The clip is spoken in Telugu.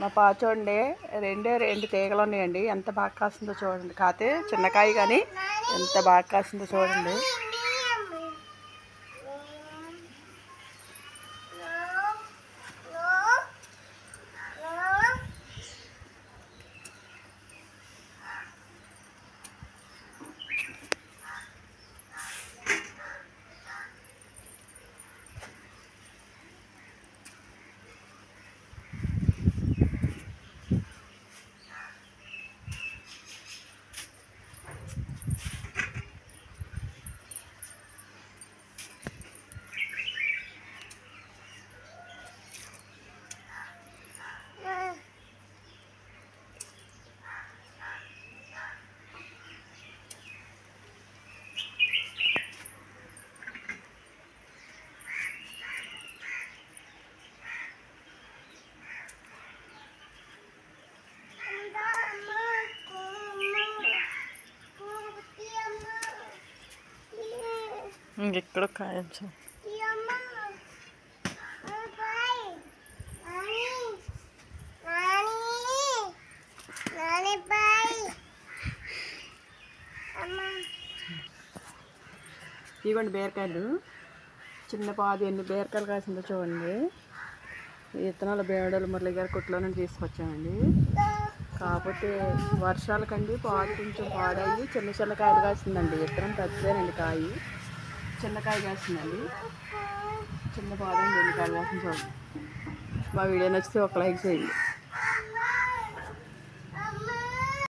మా పావు చూడండి, రెండు తీగలు ఉన్నాయండి. ఎంత బాగా కాస్తుందో చూడండి. కాతే చిన్నకాయ కానీ ఎంత బాగా కాస్తుందో చూడండి. ఇక్కడ కాయచ్చు. ఇవ్వండి బీరకాయలు. చిన్న పాది ఎన్ని బీరకాయలు కాసిందో చూడండి. విత్తనాలు బేడలు మురళి గారి కొట్లో నుండి తీసుకొచ్చామండి. కాకపోతే వర్షాలకండి పాదు కొంచెం పాడయ్యి చిన్న కాయలు కాసిందండి. విత్తనం పెద్దదేనండి. కాయ చిన్నకాయ కాసిందండి. చిన్న పాదండి ఎన్ని కాయలు కాసింది చూడండి. మా వీడియో నచ్చితే ఒక లైక్ చేయండి.